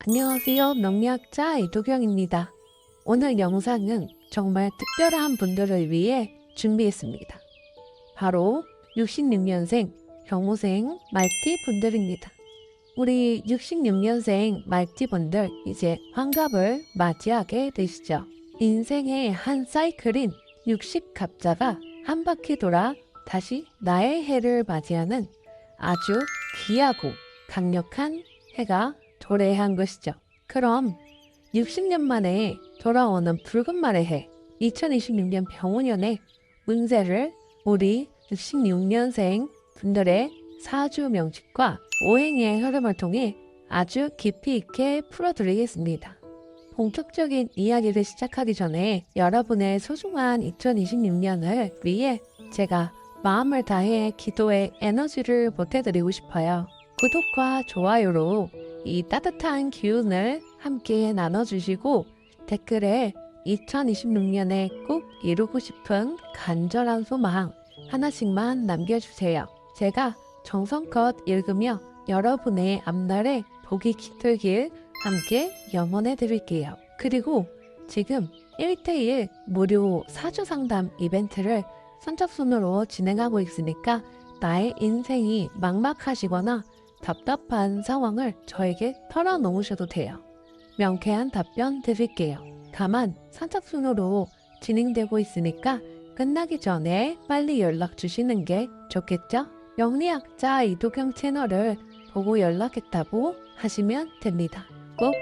안녕하세요. 명리학자 이도경입니다. 오늘 영상은 정말 특별한 분들을 위해 준비했습니다. 바로 66년생 경호생 말티 분들입니다. 우리 66년생 말티 분들 이제 환갑을 맞이하게 되시죠. 인생의 한 사이클인 60갑자가 한 바퀴 돌아 다시 나의 해를 맞이하는 아주 귀하고 강력한 해가 도래한 것이죠. 그럼 60년 만에 돌아오는 붉은 말의 해 2026년 병오년의 운세를 우리 66년생 분들의 사주 명식과 오행의 흐름을 통해 아주 깊이 있게 풀어드리겠습니다. 본격적인 이야기를 시작하기 전에 여러분의 소중한 2026년을 위해 제가 마음을 다해 기도의 에너지를 보태드리고 싶어요. 구독과 좋아요로 이 따뜻한 기운을 함께 나눠주시고 댓글에 2026년에 꼭 이루고 싶은 간절한 소망 하나씩만 남겨주세요. 제가 정성껏 읽으며 여러분의 앞날에 복이 깃들길 함께 염원해 드릴게요. 그리고 지금 1대1 무료 사주 상담 이벤트를 선착순으로 진행하고 있으니까 나의 인생이 막막하시거나 답답한 상황을 저에게 털어놓으셔도 돼요. 명쾌한 답변 드릴게요. 다만 선착순으로 진행되고 있으니까 끝나기 전에 빨리 연락 주시는 게 좋겠죠? 명리학자 이도경 채널을 보고 연락했다고 하시면 됩니다. 꼭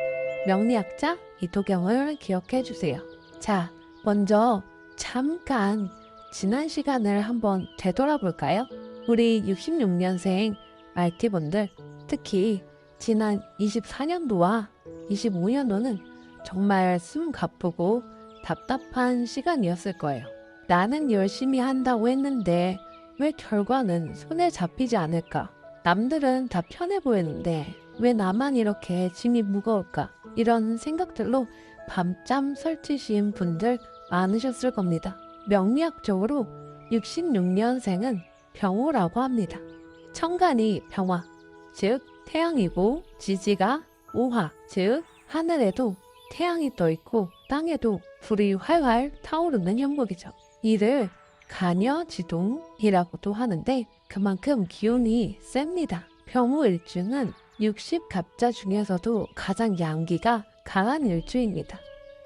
명리학자 이도경을 기억해 주세요. 자, 먼저 잠깐 지난 시간을 한번 되돌아볼까요? 우리 66년생 말티분들, 특히 지난 24년도와 25년도는 정말 숨 가쁘고 답답한 시간이었을 거예요. 나는 열심히 한다고 했는데 왜 결과는 손에 잡히지 않을까? 남들은 다 편해 보이는데 왜 나만 이렇게 짐이 무거울까? 이런 생각들로 밤잠 설치신 분들 많으셨을 겁니다. 명리학적으로 66년생은 병호라고 합니다. 천간이 병화, 즉 태양이고 지지가 오화, 즉 하늘에도 태양이 떠있고 땅에도 불이 활활 타오르는 형국이죠. 이를 간여지동이라고도 하는데 그만큼 기운이 셉니다. 병호일주는 60갑자 중에서도 가장 양기가 강한 일주입니다.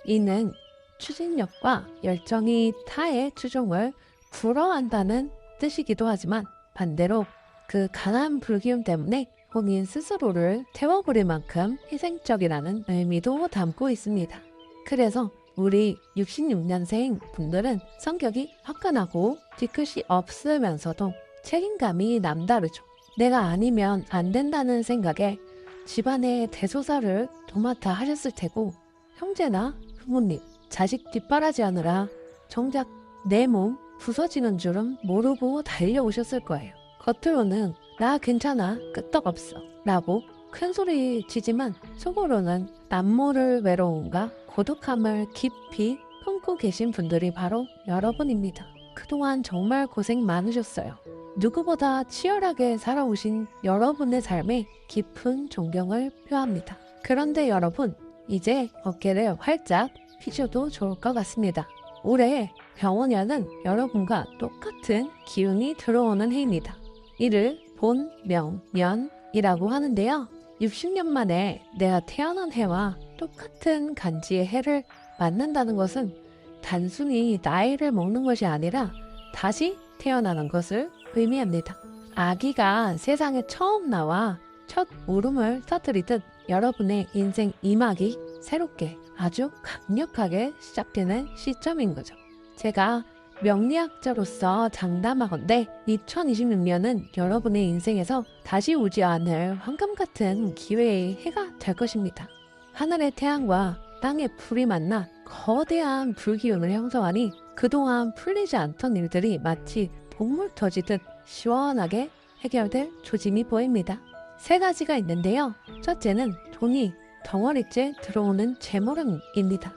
이는 추진력과 열정이 타의 추종을 불허한다는 뜻이기도 하지만 반대로 그 강한 불기운 때문에 본인 스스로를 태워버릴 만큼 희생적이라는 의미도 담고 있습니다. 그래서 우리 66년생 분들은 성격이 화끈하고 뒤끝이 없으면서도 책임감이 남다르죠. 내가 아니면 안 된다는 생각에 집안의 대소사를 도맡아 하셨을 테고 형제나 부모님, 자식 뒷바라지하느라 정작 내 몸 부서지는 줄은 모르고 달려오셨을 거예요. 겉으로는 나 괜찮아 끄떡없어 라고 큰소리 치지만 속으로는 남모를 외로움과 고독함을 깊이 품고 계신 분들이 바로 여러분입니다. 그동안 정말 고생 많으셨어요. 누구보다 치열하게 살아오신 여러분의 삶에 깊은 존경을 표합니다. 그런데 여러분, 이제 어깨를 활짝 펴셔도 좋을 것 같습니다. 올해 병원년은 여러분과 똑같은 기운이 들어오는 해입니다. 이를 본명년이라고 하는데요. 60년 만에 내가 태어난 해와 똑같은 간지의 해를 맞는다는 것은 단순히 나이를 먹는 것이 아니라 다시 태어나는 것을 의미합니다. 아기가 세상에 처음 나와 첫 울음을 터뜨리듯 여러분의 인생 2막이 새롭게 아주 강력하게 시작되는 시점인 거죠. 제가 명리학자로서 장담하건대 2026년은 여러분의 인생에서 다시 오지 않을 황금 같은 기회의 해가 될 것입니다. 하늘의 태양과 땅의 불이 만나 거대한 불기운을 형성하니 그동안 풀리지 않던 일들이 마치 복물 터지듯 시원하게 해결될 조짐이 보입니다. 3가지가 있는데요. 첫째는 돈이 덩어리째 들어오는 재물운입니다.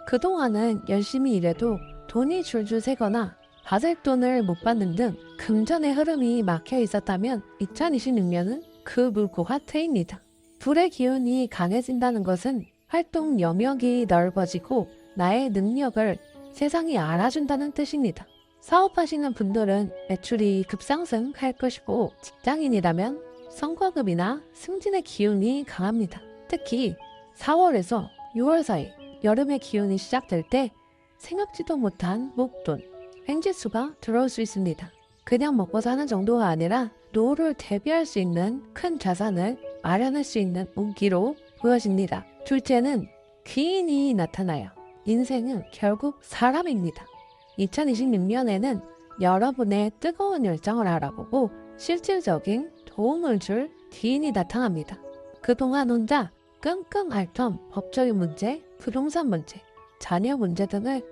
그동안은 열심히 일해도 돈이 줄줄 새거나 받을 돈을 못 받는 등 금전의 흐름이 막혀 있었다면 2026년은 그 물꼬가 트입니다. 불의 기운이 강해진다는 것은 활동 영역이 넓어지고 나의 능력을 세상이 알아준다는 뜻입니다. 사업하시는 분들은 매출이 급상승할 것이고 직장인이라면 성과급이나 승진의 기운이 강합니다. 특히 4월에서 6월 사이 여름의 기운이 시작될 때 생각지도 못한 목돈, 횡재수가 들어올 수 있습니다. 그냥 먹고 사는 정도가 아니라 노후를 대비할 수 있는 큰 자산을 마련할 수 있는 운기로 보여집니다. 둘째는 귀인이 나타나요. 인생은 결국 사람입니다. 2026년에는 여러분의 뜨거운 열정을 알아보고 실질적인 도움을 줄 귀인이 나타납니다. 그동안 혼자 끙끙 앓던 법적인 문제, 부동산 문제, 자녀 문제 등을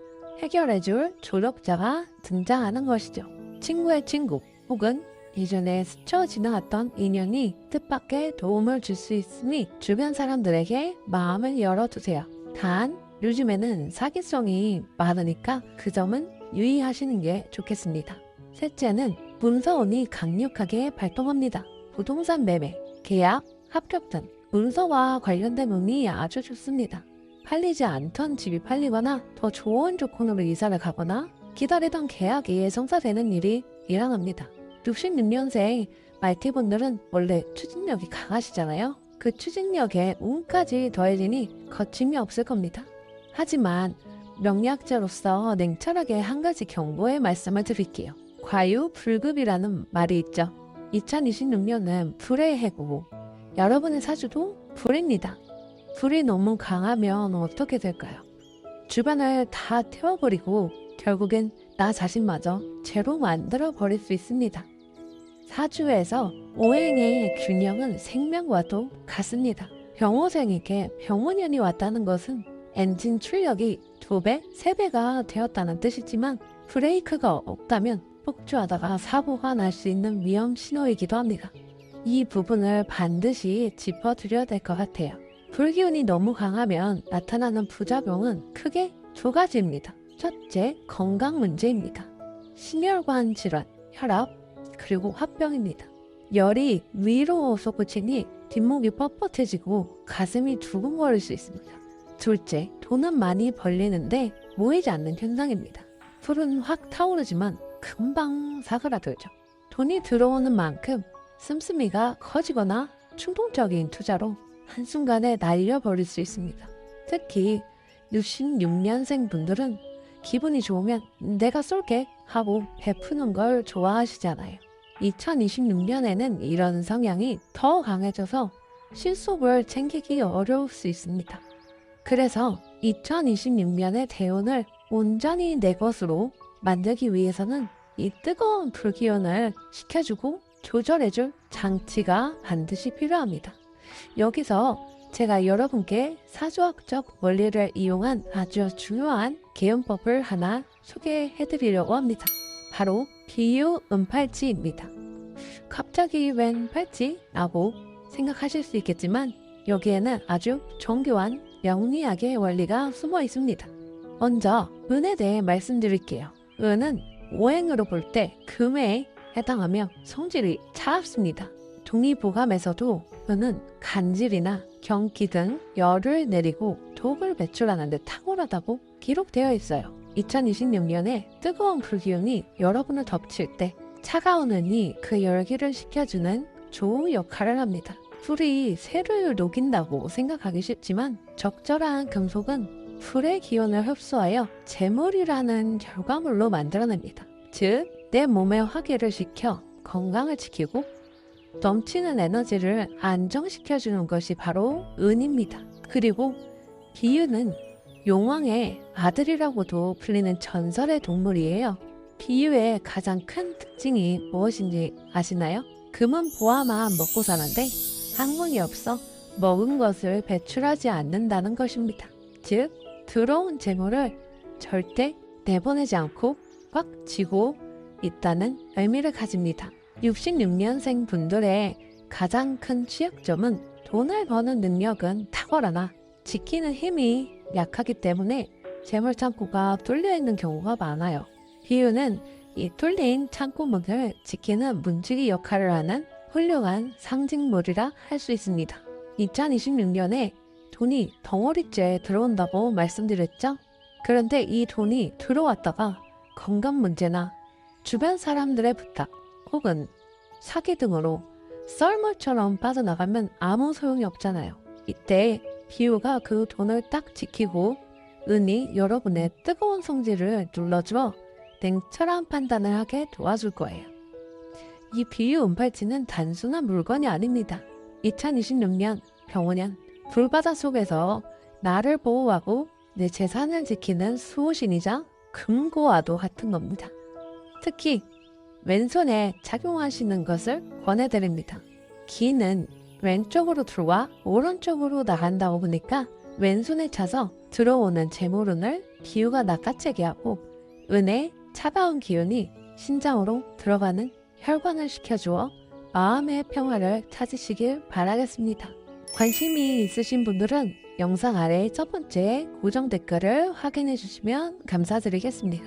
해결해줄 조력자가 등장하는 것이죠. 친구의 친구 혹은 이전에 스쳐 지나갔던 인연이 뜻밖의 도움을 줄 수 있으니 주변 사람들에게 마음을 열어두세요. 단 요즘에는 사기성이 많으니까 그 점은 유의하시는 게 좋겠습니다. 셋째는 문서운이 강력하게 발동합니다. 부동산 매매, 계약, 합격 등 문서와 관련된 운이 아주 좋습니다. 팔리지 않던 집이 팔리거나 더 좋은 조건으로 이사를 가거나 기다리던 계약이 성사되는 일이 일어납니다. 66년생 말티분들은 원래 추진력이 강하시잖아요. 그 추진력에 운까지 더해지니 거침이 없을 겁니다. 하지만 명리학자로서 냉철하게 한 가지 경고의 말씀을 드릴게요. 과유불급이라는 말이 있죠. 2026년은 불의 해고, 여러분의 사주도 불입니다. 불이 너무 강하면 어떻게 될까요? 주변을 다 태워버리고 결국엔 나 자신마저 죄로 만들어버릴 수 있습니다. 사주에서 오행의 균형은 생명과도 같습니다. 병호생에게 병문년이 왔다는 것은 엔진 출력이 2배, 3배가 되었다는 뜻이지만 브레이크가 없다면 폭주하다가 사고가 날 수 있는 위험 신호이기도 합니다. 이 부분을 반드시 짚어드려야 될 것 같아요. 불기운이 너무 강하면 나타나는 부작용은 크게 2가지입니다. 첫째, 건강 문제입니다. 심혈관 질환, 혈압, 그리고 화병입니다. 열이 위로 솟구치니 뒷목이 뻣뻣해지고 가슴이 두근거릴 수 있습니다. 둘째, 돈은 많이 벌리는데 모이지 않는 현상입니다. 불은 확 타오르지만 금방 사그라들죠. 돈이 들어오는 만큼 씀씀이가 커지거나 충동적인 투자로 한순간에 날려버릴 수 있습니다. 특히 66년생 분들은 기분이 좋으면 내가 쏠게 하고 베푸는 걸 좋아하시잖아요. 2026년에는 이런 성향이 더 강해져서 실속을 챙기기 어려울 수 있습니다. 그래서 2026년의 대운을 온전히 내 것으로 만들기 위해서는 이 뜨거운 불기운을 식혀주고 조절해줄 장치가 반드시 필요합니다. 여기서 제가 여러분께 사주학적 원리를 이용한 아주 중요한 개운법을 하나 소개해드리려고 합니다. 바로 비유음팔찌입니다. 갑자기 웬 팔찌라고 생각하실 수 있겠지만 여기에는 아주 정교한 명리학의 원리가 숨어 있습니다. 먼저 은에 대해 말씀드릴게요. 은은 오행으로 볼 때 금에 해당하며 성질이 차갑습니다. 동의보감에서도 은은 간질이나 경기 등 열을 내리고 독을 배출하는 데 탁월하다고 기록되어 있어요. 2026년에 뜨거운 불기운이 여러분을 덮칠 때 차가운 은이 그 열기를 식혀주는 좋은 역할을 합니다. 불이 쇠를 녹인다고 생각하기 쉽지만 적절한 금속은 불의 기운을 흡수하여 재물이라는 결과물로 만들어냅니다. 즉, 내 몸의 화기를 식혀 건강을 지키고 넘치는 에너지를 안정시켜주는 것이 바로 은입니다. 그리고 비유는 용왕의 아들이라고도 불리는 전설의 동물이에요. 비유의 가장 큰 특징이 무엇인지 아시나요? 금은 보아만 먹고 사는데 학문이 없어 먹은 것을 배출하지 않는다는 것입니다. 즉, 들어온 재물을 절대 내보내지 않고 꽉 쥐고 있다는 의미를 가집니다. 66년생 분들의 가장 큰 취약점은 돈을 버는 능력은 탁월하나 지키는 힘이 약하기 때문에 재물 창고가 뚫려 있는 경우가 많아요. 비유는 이 뚫린 창고문을 지키는 문지기 역할을 하는 훌륭한 상징물이라 할 수 있습니다. 2026년에 돈이 덩어리째 들어온다고 말씀드렸죠? 그런데 이 돈이 들어왔다가 건강 문제나 주변 사람들의 부탁 혹은 사기 등으로 썰물처럼 빠져나가면 아무 소용이 없잖아요. 이때 비유가 그 돈을 딱 지키고 은이 여러분의 뜨거운 성질을 눌러주어 냉철한 판단을 하게 도와줄 거예요. 이 비유 은팔찌는 단순한 물건이 아닙니다. 2026년 병원년 불바다 속에서 나를 보호하고 내 재산을 지키는 수호신이자 금고와도 같은 겁니다. 특히 왼손에 착용하시는 것을 권해드립니다. 기는 왼쪽으로 들어와 오른쪽으로 나간다고 보니까 왼손에 차서 들어오는 재물운을 비유가 낚아채게 하고 은의 차가운 기운이 신장으로 들어가는 혈관을 시켜주어 마음의 평화를 찾으시길 바라겠습니다. 관심이 있으신 분들은 영상 아래 첫 번째 고정 댓글을 확인해 주시면 감사드리겠습니다.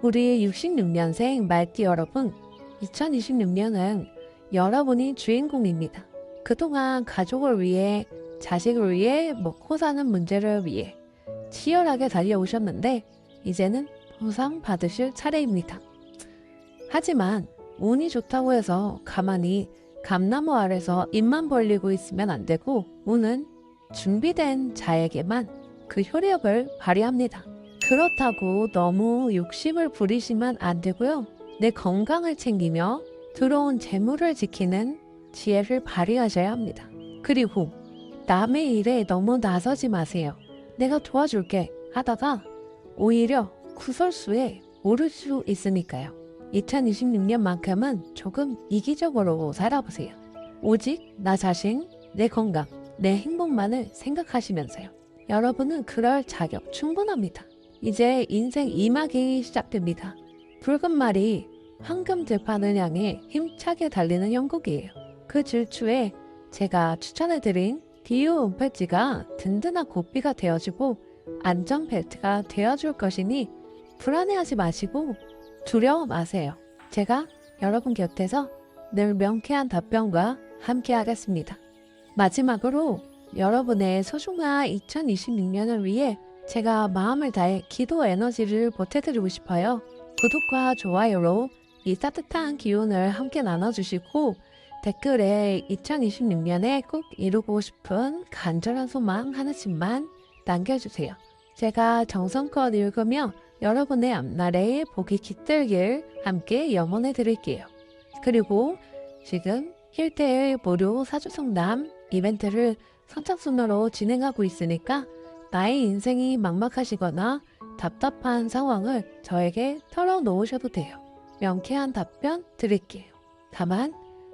우리 66년생 말띠 여러분, 2026년은 여러분이 주인공입니다. 그동안 가족을 위해, 자식을 위해, 먹고 사는 문제를 위해 치열하게 달려오셨는데 이제는 보상 받으실 차례입니다. 하지만 운이 좋다고 해서 가만히 감나무 아래서 입만 벌리고 있으면 안 되고 운은 준비된 자에게만 그 효력을 발휘합니다. 그렇다고 너무 욕심을 부리시면 안 되고요. 내 건강을 챙기며 들어온 재물을 지키는 지혜를 발휘하셔야 합니다. 그리고 남의 일에 너무 나서지 마세요. 내가 도와줄게 하다가 오히려 구설수에 오를 수 있으니까요. 2026년만큼은 조금 이기적으로 살아보세요. 오직 나 자신, 내 건강, 내 행복만을 생각하시면서요. 여러분은 그럴 자격 충분합니다. 이제 인생 2막이 시작됩니다. 붉은 말이 황금 들판을 향해 힘차게 달리는 형국이에요. 그 질주에 제가 추천해드린 디오 은팔찌가 든든한 고삐가 되어주고 안전벨트가 되어줄 것이니 불안해하지 마시고 두려워 마세요. 제가 여러분 곁에서 늘 명쾌한 답변과 함께 하겠습니다. 마지막으로 여러분의 소중한 2026년을 위해 제가 마음을 다해 기도 에너지를 보태드리고 싶어요. 구독과 좋아요로 이 따뜻한 기운을 함께 나눠주시고 댓글에 2026년에 꼭 이루고 싶은 간절한 소망 하나씩만 남겨주세요. 제가 정성껏 읽으며 여러분의 앞날에 복이 깃들길 함께 염원해 드릴게요. 그리고 지금 힐테의 무료 사주성남 이벤트를 선착순으로 진행하고 있으니까 나의 인생이 막막하시거나 답답한 상황을 저에게 털어놓으셔도 돼요. 명쾌한 답변 드릴게요. 다만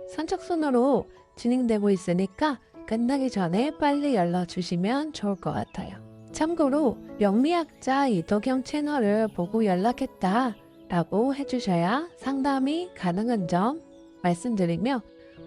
선착순으로 진행되고 있으니까 끝나기 전에 빨리 연락 주시면 좋을 것 같아요. 참고로 명리학자 이도경 채널을 보고 연락했다 라고 해주셔야 상담이 가능한 점 말씀드리며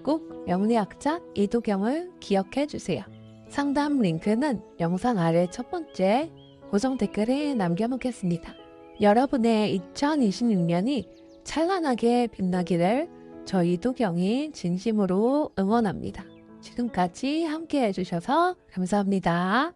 꼭 명리학자 이도경을 기억해 주세요. 상담 링크는 영상 아래 첫 번째 고정 댓글에 남겨놓겠습니다. 여러분의 2026년이 찬란하게 빛나기를 저 이도경이 진심으로 응원합니다. 지금까지 함께 해주셔서 감사합니다.